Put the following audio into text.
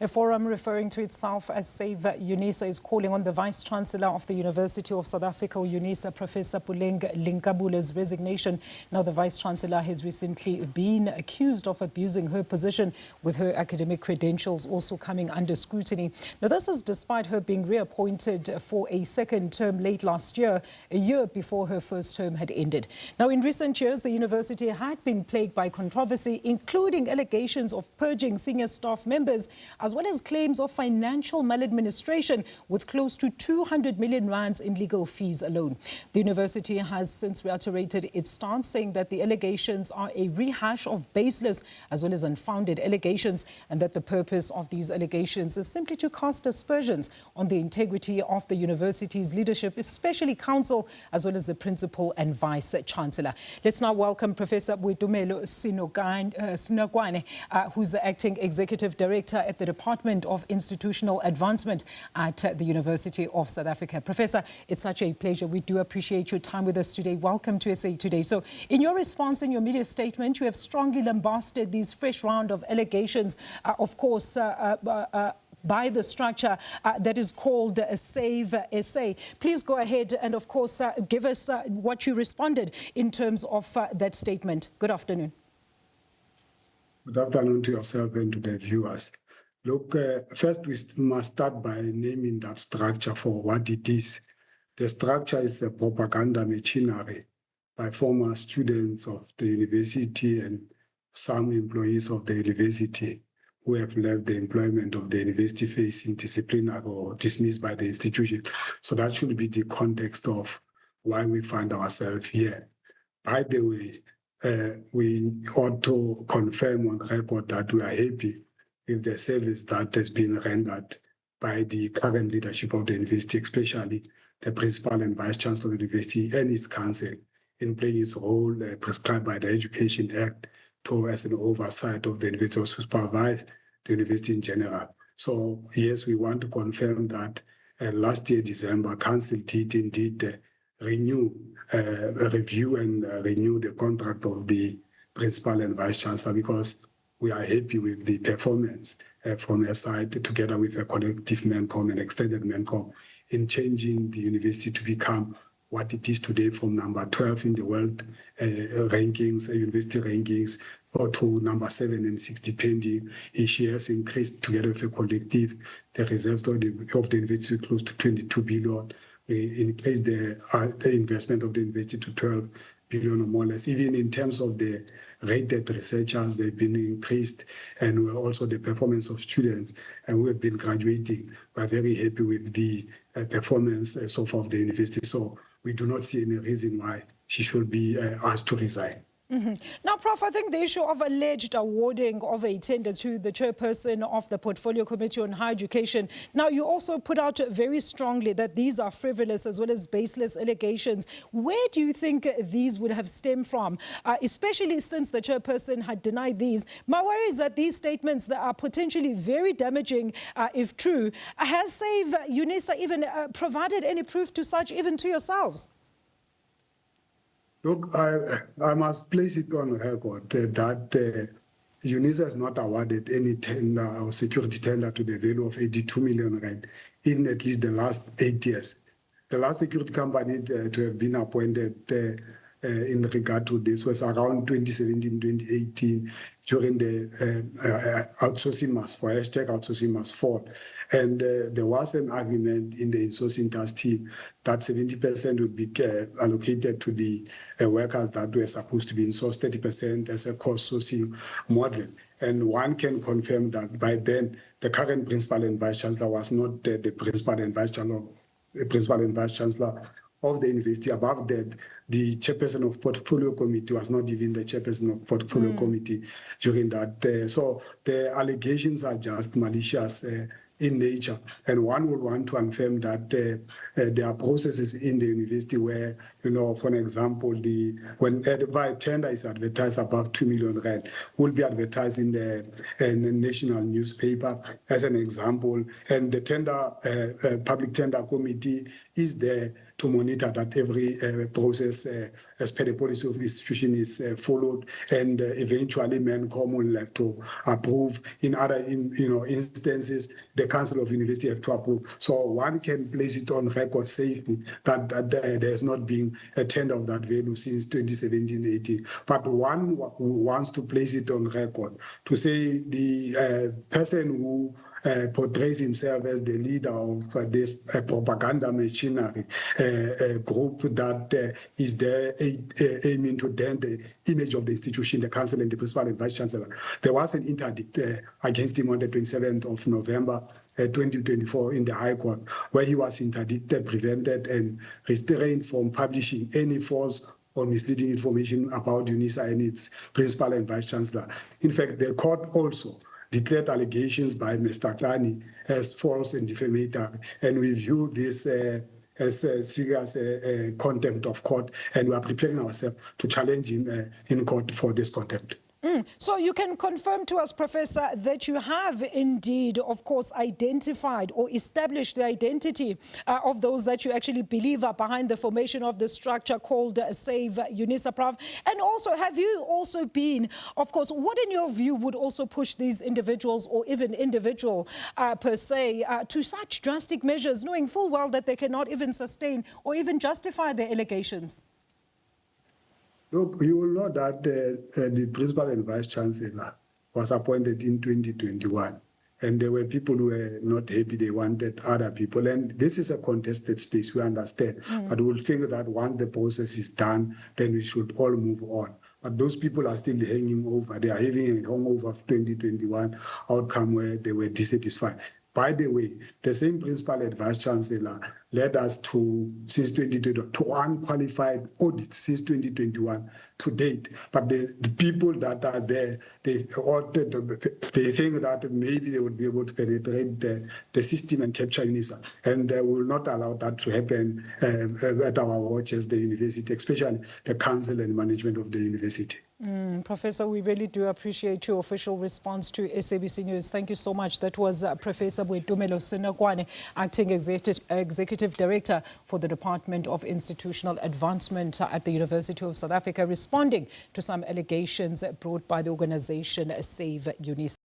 A forum referring to itself as SaveUnisa is calling on the Vice-Chancellor of the University of South Africa, UNISA, Professor Puleng LenkaBula's resignation. Now, the Vice-Chancellor has recently been accused of abusing her position, with her academic credentials also coming under scrutiny. Now, this is despite her being reappointed for a second term late last year, a year before her first term had ended. Now, in recent years, the university had been plagued by controversy, including allegations of purging senior staff members, as well as claims of financial maladministration, with close to 200 million rands in legal fees alone. The university has since reiterated its stance, saying that the allegations are a rehash of baseless as well as unfounded allegations, and that the purpose of these allegations is simply to cast aspersions on the integrity of the university's leadership, especially council, as well as the Principal and Vice-Chancellor. Let's now welcome Professor Boitumelo Sinokwane, who's the Acting Executive Director at the Department of Institutional Advancement at the University of South Africa. Professor, it's such a pleasure. We do appreciate your time with us today. Welcome to SA Today. So, in your response in your media statement, you have strongly lambasted these fresh round of allegations, of course, by the structure that is called Save SA. Please go ahead and, of course, give us what you responded in terms of that statement. Good afternoon. Good afternoon to yourself and to the viewers. Look, first we must start by naming that structure for what it is. The structure is a propaganda machinery by former students of the university and some employees of the university who have left the employment of the university facing disciplinary or dismissed by the institution. So that should be the context of why we find ourselves here. By the way, we ought to confirm on record that we are happy with the service that has been rendered by the current leadership of the university, especially the Principal and Vice-Chancellor of the university and its council, in playing its role prescribed by the Education Act as an oversight of the university to supervise the university in general. So, yes, we want to confirm that last year, December, Council did indeed review and renew the contract of the Principal and Vice-Chancellor, because we are happy with the performance from their side, together with a collective MENCOM and extended MENCOM, in changing the university to become what it is today, from number 12 in the world rankings, university rankings, to number 7 and 60 pending. She has increased, together with a collective, the reserves of the university close to 22 billion. Increased the investment of the university to 12 billion or more or less. Even in terms of the rated researchers, they've been increased, and also the performance of students, and we've been graduating. We're very happy with the performance so far of the university. So we do not see any reason why she should be asked to resign. Now, Prof, I think the issue of alleged awarding of a tender to the chairperson of the Portfolio Committee on Higher Education. Now, you also put out very strongly that these are frivolous as well as baseless allegations. Where do you think these would have stemmed from, especially since the chairperson had denied these? My worry is that these statements that are potentially very damaging, if true, has SaveUnisa even provided any proof to such, even to yourselves? Look, I must place it on record that UNISA has not awarded any tender or security tender to the value of 82 million rand in at least the last 8 years. The last security company to have been appointed in regard to this was around 2017, 2018, during the outsourcing must fall, hashtag outsourcing must fall. And there was an agreement in the insourcing task team that 70% would be allocated to the workers that were supposed to be insourced, 30% as a cost sourcing model. And one can confirm that by then, the current Principal and Vice-Chancellor was not the Principal and Vice-Chancellor of the university. Above that, the chairperson of Portfolio Committee was not even the chairperson of Portfolio Committee during that. So the allegations are just malicious in nature, and one would want to affirm that there are processes in the university where, for an example, when a tender is advertised above 2 million rand, will be advertised in the national newspaper as an example, and the public tender committee is there to monitor that every process as per the policy of the institution is followed, and eventually MENCOM will have to approve. In other instances, the Council of University have to approve. So one can place it on record safely that there has not been a tender of that value since 2017-18. But one who wants to place it on record to say the person who portrays himself as the leader of this propaganda machinery group that is there aiming to dent the image of the institution, the Council and the Principal and Vice-Chancellor. There was an interdict against him on the 27th of November 2024 in the High Court, where he was interdicted, prevented and restrained from publishing any false or misleading information about UNISA and its Principal and Vice-Chancellor. In fact, the court also declared allegations by Mr. Klani as false and defamatory, and we view this as a serious contempt of court, and we are preparing ourselves to challenge him in court for this contempt. So you can confirm to us, Professor, that you have indeed, of course, identified or established the identity of those that you actually believe are behind the formation of the structure called SaveUnisa, Prof. And also, have you also been, of course, what in your view would also push these individuals or even individual per se to such drastic measures, knowing full well that they cannot even sustain or even justify their allegations? Look, you will know that the Principal and Vice-Chancellor was appointed in 2021, and there were people who were not happy. They wanted other people, and this is a contested space, we understand. But we'll think that once the process is done, then we should all move on. But those people are still hanging over. They are having a hangover of 2021 outcome where they were dissatisfied. By the way, the same Principal and Vice-Chancellor led us to, since 2020, to unqualified audits since 2021 to date. But the people that are there, they think that maybe they would be able to penetrate the system and capture UNISA. And we will not allow that to happen at our watch as the university, especially the council and management of the university. Professor, we really do appreciate your official response to SABC News. Thank you so much. That was Professor Boitumelo Senekwane, Acting Executive Director for the Department of Institutional Advancement at the University of South Africa, responding to some allegations brought by the organization SaveUnisa.